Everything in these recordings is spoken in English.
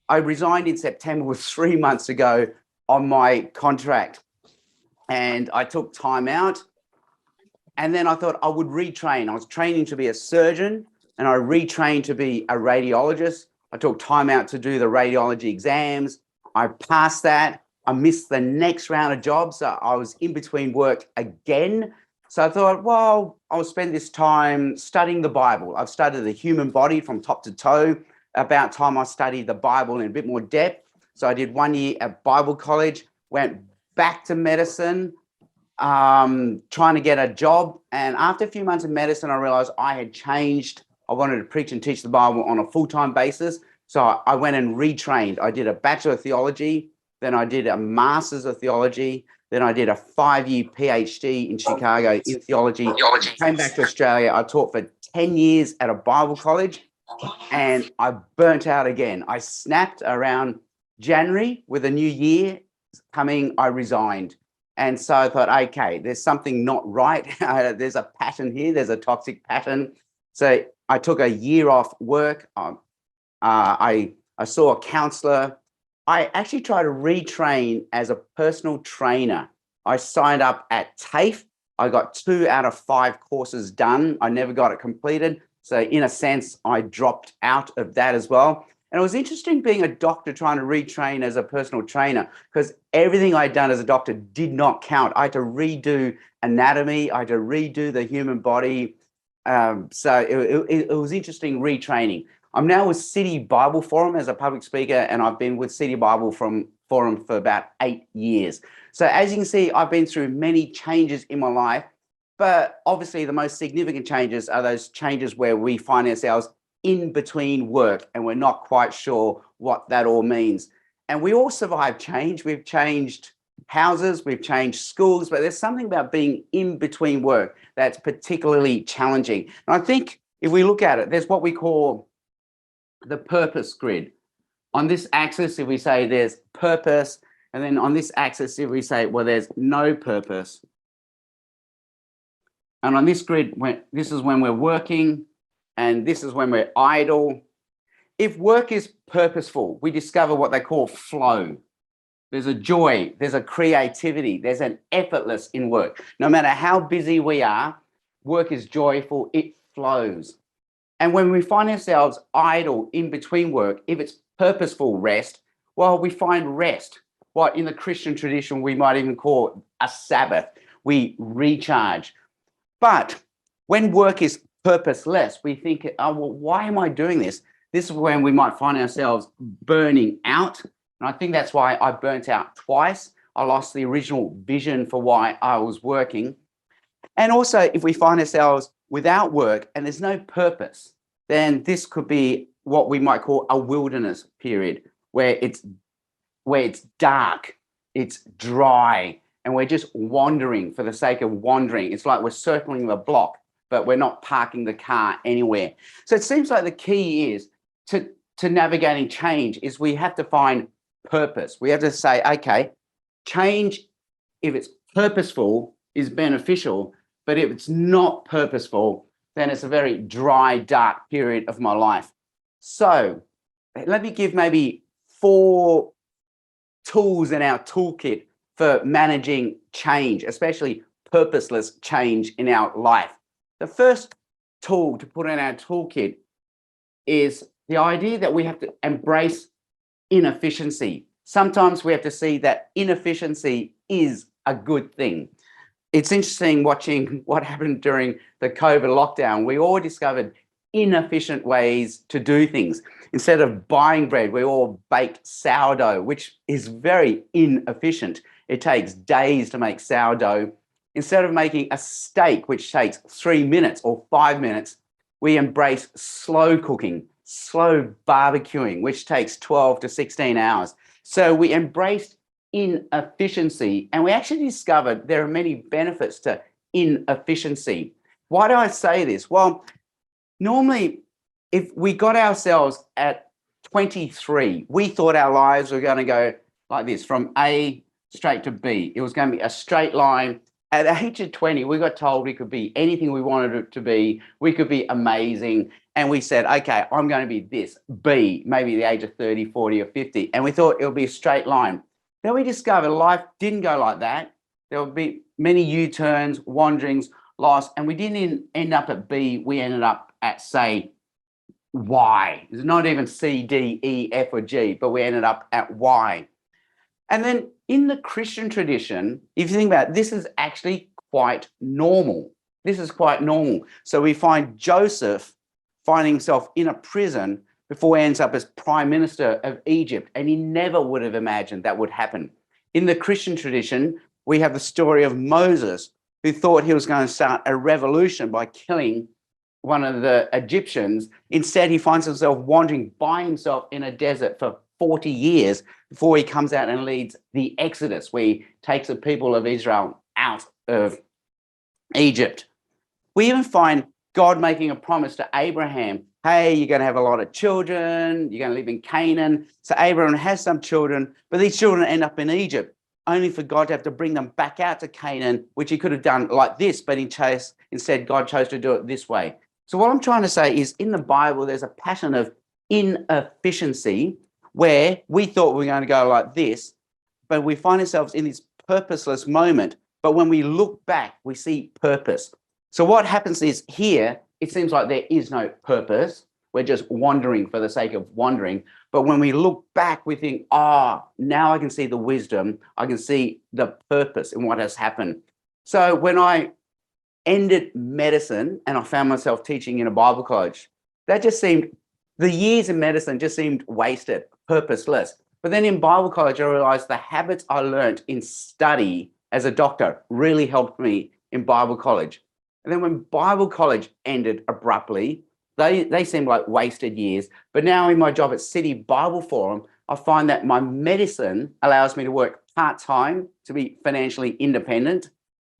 I resigned in September, was 3 months ago on my contract, and I took time out. And then I thought I would retrain. I was training to be a surgeon, and I retrained to be a radiologist. I took time out to do the radiology exams. I passed that. I missed the next round of jobs. So I was in between work again. So I thought, well, I'll spend this time studying the Bible. I've studied the human body from top to toe. About time I studied the Bible in a bit more depth. So I did 1 year at Bible college, went back to medicine, trying to get a job. And after a few months of medicine, I realized I had changed. I wanted to preach and teach the Bible on a full-time basis. So I went and retrained. I did a Bachelor of Theology, then I did a Master's of Theology, then I did a 5-year PhD in Chicago in theology. Came back to Australia. I taught for 10 years at a Bible college, and I burnt out again. I snapped around January with a new year coming. I resigned. And so I thought, okay, there's something not right. There's a pattern here. There's a toxic pattern. So I took a year off work. I saw a counselor. I actually tried to retrain as a personal trainer. I signed up at TAFE. I got 2 out of 5 courses done. I never got it completed. So in a sense, I dropped out of that as well. And it was interesting being a doctor trying to retrain as a personal trainer, because everything I'd done as a doctor did not count. I had to redo anatomy. I had to redo the human body. So it was interesting retraining. I'm now with City Bible Forum as a public speaker, and I've been with City Bible Forum for about 8 years. So as you can see, I've been through many changes in my life, but obviously the most significant changes are those changes where we find ourselves in between work and we're not quite sure what that all means. And we all survive change. We've changed houses, we've changed schools, but there's something about being in between work that's particularly challenging. And I think if we look at it, there's what we call the purpose grid. On this axis, if we say there's purpose, and then on this axis, if we say, well, there's no purpose. And on this grid, this is when we're working, and this is when we're idle. If work is purposeful, we discover what they call flow. There's a joy, there's a creativity, there's an effortless in work. No matter how busy we are, work is joyful, it flows. And when we find ourselves idle in between work, if it's purposeful rest, well, we find rest. What in the Christian tradition, we might even call a Sabbath. We recharge. But when work is purposeless, we think, oh, well, why am I doing this? This is when we might find ourselves burning out. And I think that's why I burnt out twice. I lost the original vision for why I was working. And also, if we find ourselves without work and there's no purpose, then this could be what we might call a wilderness period, where it's dark, it's dry, and we're just wandering for the sake of wandering. It's like we're circling the block, but we're not parking the car anywhere. So it seems like the key is to navigating change is we have to find purpose. We have to say, okay, change, if it's purposeful, is beneficial, but if it's not purposeful, then it's a very dry, dark period of my life. So let me give maybe 4 tools in our toolkit for managing change, especially purposeless change in our life. The first tool to put in our toolkit is the idea that we have to embrace inefficiency. Sometimes we have to see that inefficiency is a good thing. It's interesting watching what happened during the COVID lockdown. We all discovered inefficient ways to do things. Instead of buying bread, we all baked sourdough, which is very inefficient. It takes days to make sourdough. Instead of making a steak, which takes 3 minutes or 5 minutes, we embrace slow cooking, slow barbecuing, which takes 12 to 16 hours. So we embraced inefficiency, and we actually discovered there are many benefits to inefficiency. Why do I say this? Well, normally, if we got ourselves at 23, we thought our lives were going to go like this, from A straight to B. It was going to be a straight line. At the age of 20, we got told we could be anything we wanted it to be. We could be amazing. And we said, okay, I'm going to be this, B, maybe the age of 30, 40 or 50. And we thought it would be a straight line. Then we discovered life didn't go like that. There would be many U-turns, wanderings, loss. And we didn't end up at B. We ended up at, say, Y. It's not even C, D, E, F, or G, but we ended up at Y. And then in the Christian tradition, if you think about it, this is actually quite normal. This is quite normal. So we find Joseph finding himself in a prison before he ends up as prime minister of Egypt. And he never would have imagined that would happen. In the Christian tradition, we have the story of Moses, who thought he was going to start a revolution by killing one of the Egyptians. Instead, he finds himself wandering by himself in a desert for 40 years before he comes out and leads the Exodus, where he takes the people of Israel out of Egypt. We even find God making a promise to Abraham, hey, you're going to have a lot of children, you're going to live in Canaan. So Abraham has some children, but these children end up in Egypt, only for God to have to bring them back out to Canaan, which he could have done like this, but instead God chose to do it this way. So what I'm trying to say is, in the Bible, there's a pattern of inefficiency where we thought we were going to go like this, but we find ourselves in this purposeless moment. But when we look back, we see purpose. So what happens is, here, it seems like there is no purpose. We're just wandering for the sake of wandering. But when we look back, we think, now I can see the wisdom. I can see the purpose in what has happened. So when I ended medicine and I found myself teaching in a Bible college, the years in medicine just seemed wasted, purposeless. But then in Bible college, I realized the habits I learned in study as a doctor really helped me in Bible college. And then when Bible college ended abruptly, they seemed like wasted years. But now in my job at City Bible Forum, I find that my medicine allows me to work part-time to be financially independent.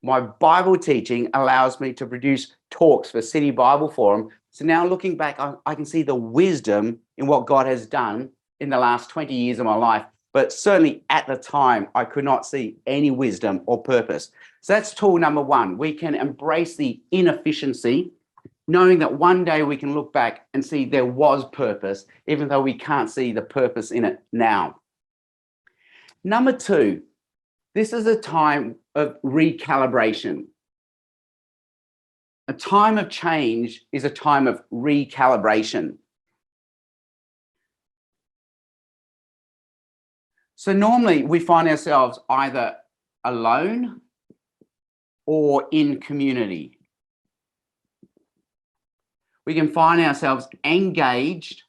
My Bible teaching allows me to produce talks for City Bible Forum. So now looking back, I can see the wisdom in what God has done in the last 20 years of my life. But certainly at the time, I could not see any wisdom or purpose. So that's tool number one. We can embrace the inefficiency, knowing that one day we can look back and see there was purpose, even though we can't see the purpose in it now. Number two, this is a time of recalibration. A time of change is a time of recalibration. So normally we find ourselves either alone or in community. We can find ourselves engaged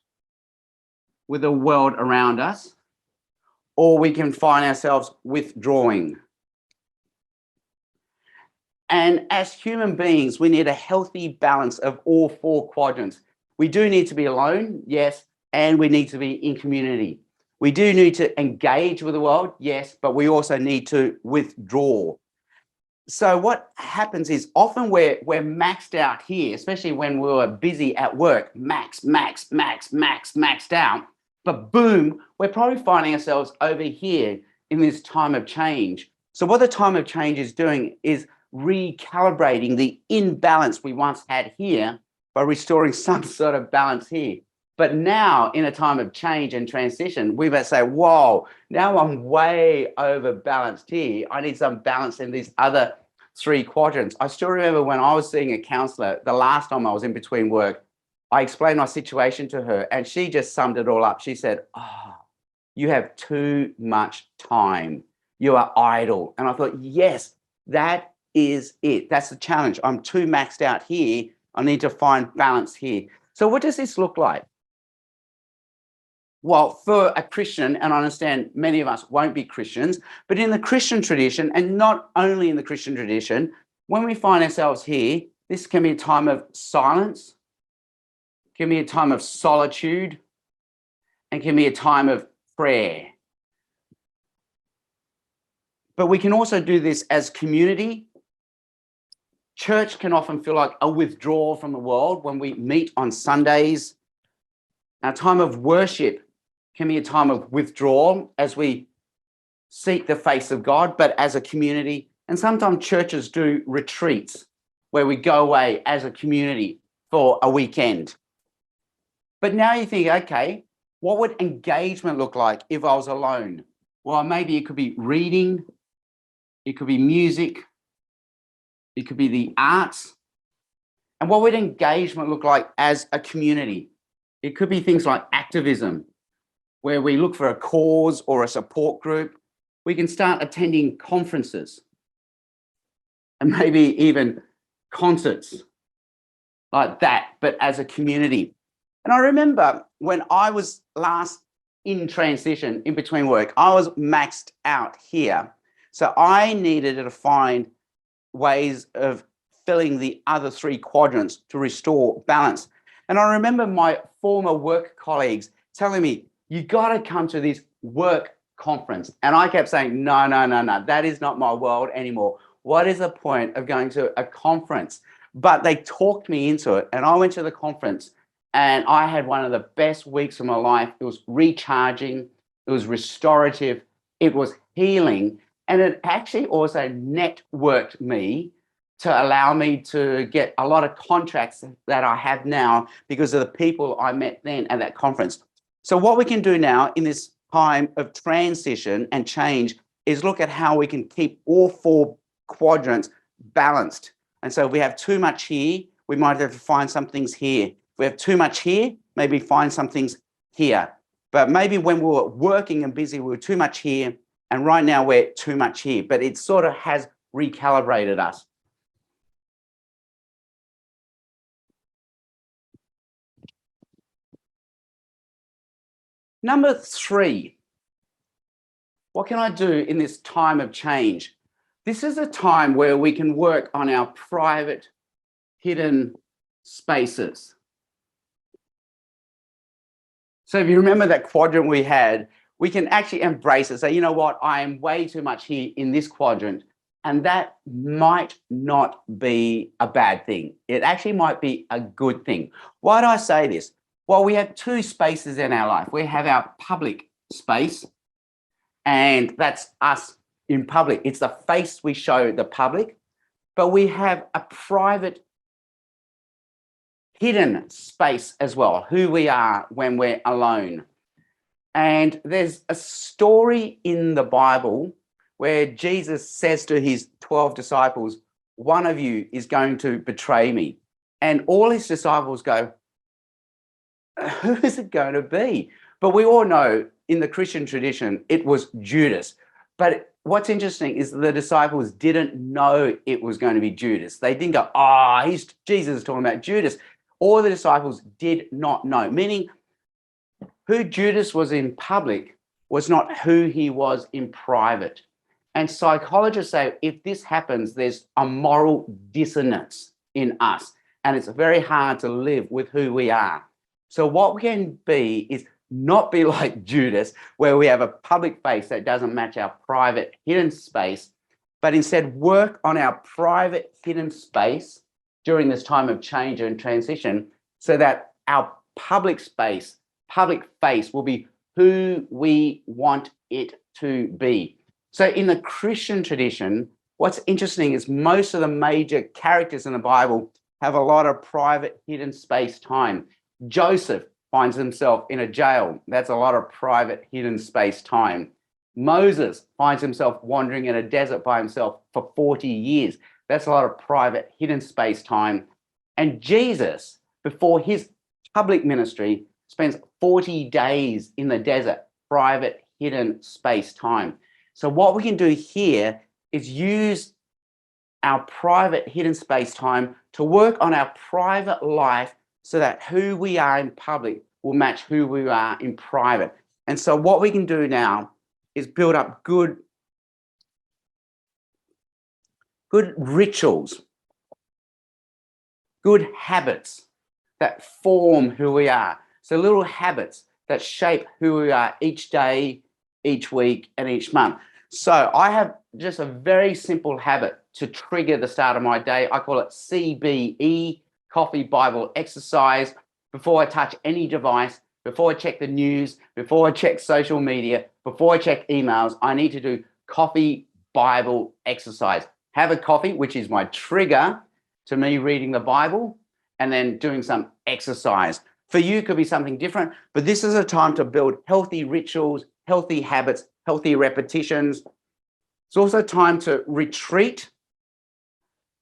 with the world around us, or we can find ourselves withdrawing. And as human beings, we need a healthy balance of all four quadrants. We do need to be alone, yes, and we need to be in community. We do need to engage with the world, yes, but we also need to withdraw. So what happens is often we're maxed out here, especially when we were busy at work, maxed out. But boom, we're probably finding ourselves over here in this time of change. So what the time of change is doing is recalibrating the imbalance we once had here by restoring some sort of balance here. But now, in a time of change and transition, we might say, whoa, now I'm way over balanced here. I need some balance in these other three quadrants. I still remember when I was seeing a counselor, the last time I was in between work, I explained my situation to her and she just summed it all up. She said, you have too much time. You are idle. And I thought, yes, that is it. That's the challenge. I'm too maxed out here. I need to find balance here. So what does this look like? Well, for a Christian, and I understand many of us won't be Christians, but in the Christian tradition, and not only in the Christian tradition, when we find ourselves here, this can be a time of silence, can be a time of solitude, and can be a time of prayer. But we can also do this as community. Church can often feel like a withdrawal from the world when we meet on Sundays. Our time of worship can be a time of withdrawal as we seek the face of God, but as a community. And sometimes churches do retreats where we go away as a community for a weekend. But now you think, okay, what would engagement look like if I was alone? Well, maybe it could be reading, it could be music, it could be the arts. And what would engagement look like as a community? It could be things like activism, where we look for a cause or a support group. We can start attending conferences and maybe even concerts like that, but as a community. And I remember when I was last in transition in between work, I was maxed out here. So I needed to find ways of filling the other three quadrants to restore balance. And I remember my former work colleagues telling me, you got to come to this work conference. And I kept saying, no, that is not my world anymore. What is the point of going to a conference? But they talked me into it, and I went to the conference, and I had one of the best weeks of my life. It was recharging, it was restorative, it was healing, and it actually also networked me to allow me to get a lot of contracts that I have now because of the people I met then at that conference. So what we can do now in this time of transition and change is look at how we can keep all four quadrants balanced. And so if we have too much here, we might have to find some things here. If we have too much here, maybe find some things here. But maybe when we were working and busy, we were too much here. And right now we're too much here. But it sort of has recalibrated us. Number 3, what can I do in this time of change? This is a time where we can work on our private, hidden spaces. So if you remember that quadrant we had, we can actually embrace it. Say, you know what, I am way too much here in this quadrant. And that might not be a bad thing. It actually might be a good thing. Why do I say this? Well, we have two spaces in our life. We have our public space, and that's us in public. It's the face we show the public, but we have a private, hidden space as well, who we are when we're alone. And there's a story in the Bible where Jesus says to his 12 disciples, one of you is going to betray me. And all his disciples go, who is it going to be? But we all know in the Christian tradition, it was Judas. But what's interesting is the disciples didn't know it was going to be Judas. They didn't go, Jesus is talking about Judas. All the disciples did not know, meaning who Judas was in public was not who he was in private. And psychologists say if this happens, there's a moral dissonance in us, and it's very hard to live with who we are. So what we can be is not be like Judas, where we have a public face that doesn't match our private hidden space, but instead work on our private hidden space during this time of change and transition so that our public space, public face will be who we want it to be. So in the Christian tradition, what's interesting is most of the major characters in the Bible have a lot of private hidden space time. Joseph finds himself in a jail. That's a lot of private hidden space time. Moses finds himself wandering in a desert by himself for 40 years. That's a lot of private hidden space time. And Jesus, before his public ministry, spends 40 days in the desert, private hidden space time. So what we can do here is use our private hidden space time to work on our private life so that who we are in public will match who we are in private. And so what we can do now is build up good rituals, good habits that form who we are. So little habits that shape who we are each day, each week, and each month. So I have just a very simple habit to trigger the start of my day. I call it CBE, Coffee Bible Exercise. Before I touch any device, before I check the news, before I check social media, before I check emails, I need to do Coffee Bible Exercise. have a coffee, which is my trigger to me reading the Bible, and then doing some exercise. For you, it could be something different, but this is a time to build healthy rituals, healthy habits, healthy repetitions. It's also time to retreat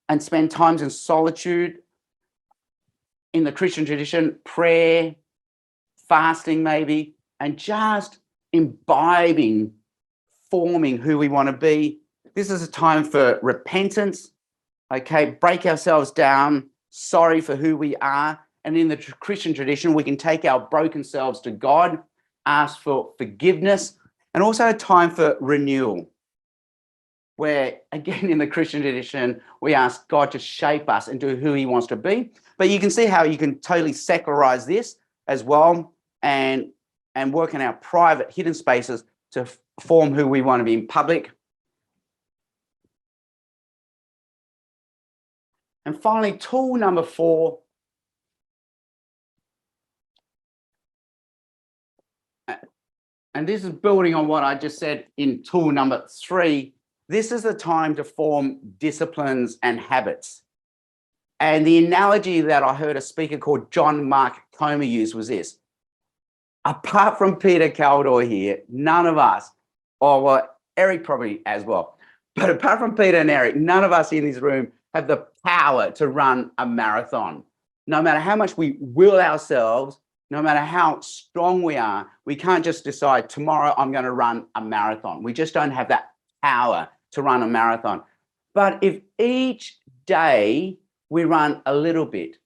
and spend times in solitude. In the Christian tradition, prayer, fasting maybe, and just imbibing, forming who we want to be. This is a time for repentance, okay? Break ourselves down, sorry for who we are. And in the Christian tradition, we can take our broken selves to God, ask for forgiveness, and also a time for renewal, where, again, in the Christian tradition, we ask God to shape us into who he wants to be. But you can see how you can totally secularize this as well and work in our private hidden spaces to form who we want to be in public. And finally, tool number 4. And this is building on what I just said in tool number 3. This is the time to form disciplines and habits. And the analogy that I heard a speaker called John Mark Comer use was this. Apart from Peter Caldor here, none of us, or well, Eric probably as well, but apart from Peter and Eric, none of us in this room have the power to run a marathon. No matter how much we will ourselves, no matter how strong we are, we can't just decide tomorrow I'm going to run a marathon. We just don't have that power to run a marathon. But if each day we run a little bit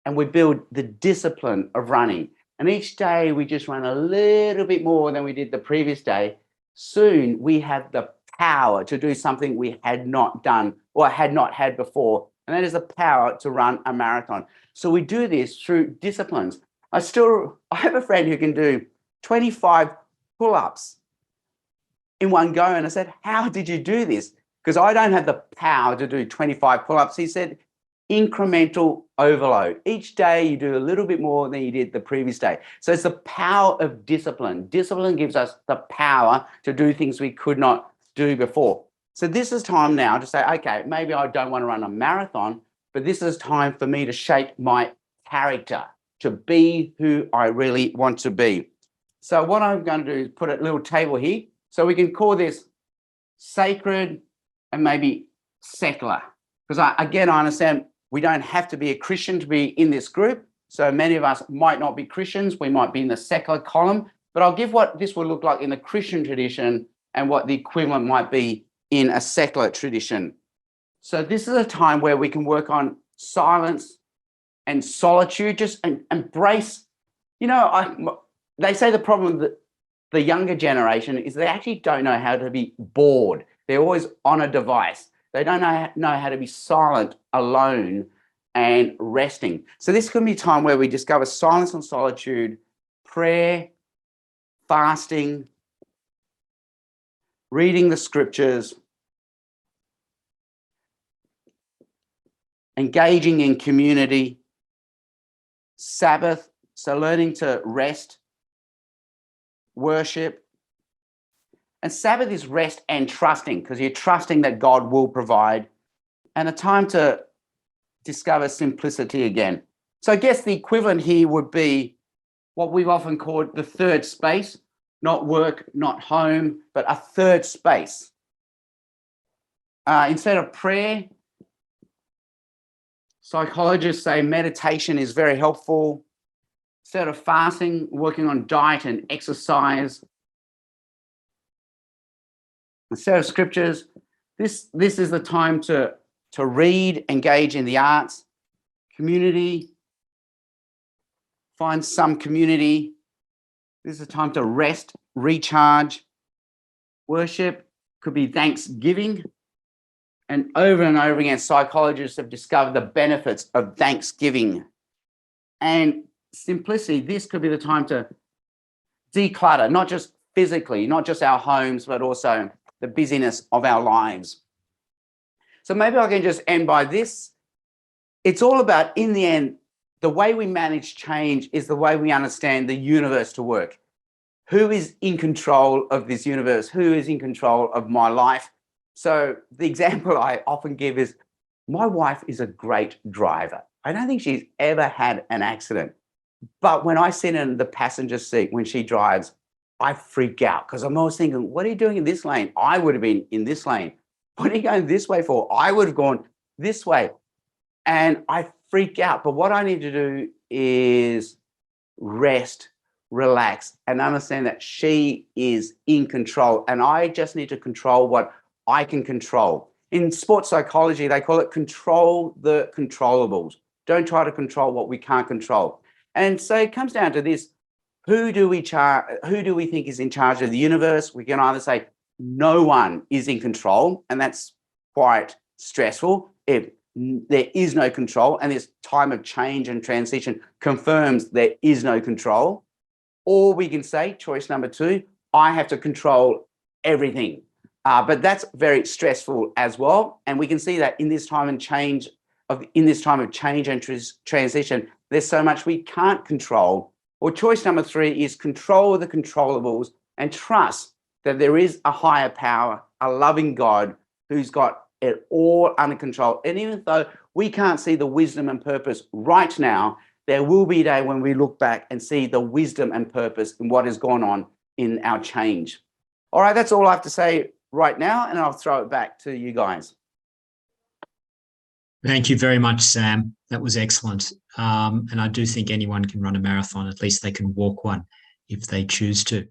and we build the discipline of running, and each day we just run a little bit more than we did the previous day, soon we have the power to do something we had not done or had not had before, and that is the power to run a marathon. So we do this through disciplines. I have a friend who can do 25 pull-ups in one go, and I said, how did you do this? Because I don't have the power to do 25 pull-ups. He said, incremental overload. Each day you do a little bit more than you did the previous day. So it's the power of discipline. Discipline gives us the power to do things we could not do before. So this is time now to say, okay, maybe I don't want to run a marathon, but this is time for me to shape my character to be who I really want to be. So what I'm going to do is put a little table here. So we can call this sacred and maybe secular. Because I understand we don't have to be a Christian to be in this group. So many of us might not be Christians. We might be in the secular column. But I'll give what this would look like in the Christian tradition and what the equivalent might be in a secular tradition. So this is a time where we can work on silence and solitude, just embrace, they say the problem with the younger generation is they actually don't know how to be bored. They're always on a device. They don't know how to be silent, alone, and resting. So this can be a time where we discover silence and solitude, prayer, fasting, reading the scriptures, engaging in community, Sabbath, so learning to rest, worship. And Sabbath is rest and trusting, because you're trusting that God will provide, and a time to discover simplicity again. So I guess the equivalent here would be what we've often called the third space, not work, not home, but a third space. Instead of prayer, psychologists say meditation is very helpful. Instead of fasting, working on diet and exercise. Instead of scriptures, this is the time to read, engage in the arts, community, find some community. This is a time to rest, recharge. Worship could be thanksgiving. And over again, psychologists have discovered the benefits of thanksgiving. And simplicity, this could be the time to declutter, not just physically, not just our homes, but also the busyness of our lives. So maybe I can just end by this. It's all about, in the end, the way we manage change is the way we understand the universe to work. Who is in control of this universe? Who is in control of my life? So the example I often give is my wife is a great driver. I don't think she's ever had an accident. But when I sit in the passenger seat when she drives, I freak out because I'm always thinking, what are you doing in this lane? I would have been in this lane. What are you going this way for? I would have gone this way. And I freak out. But what I need to do is rest, relax, and understand that she is in control. And I just need to control what I can control. In sports psychology, they call it control the controllables. Don't try to control what we can't control. And so it comes down to this: who do we think is in charge of the universe? We can either say no one is in control, and that's quite stressful. If there is no control, and this time of change and transition confirms there is no control. Or we can say, choice number two, I have to control everything. But that's very stressful as well. And we can see that in this time of change and transition, there's so much we can't control. Or choice number three is control the controllables and trust that there is a higher power, a loving God who's got it all under control. And even though we can't see the wisdom and purpose right now, there will be a day when we look back and see the wisdom and purpose in what has gone on in our change. All right, that's all I have to say right now, and I'll throw it back to you guys. Thank you very much, Sam. That was excellent. And I do think anyone can run a marathon. At least they can walk one if they choose to.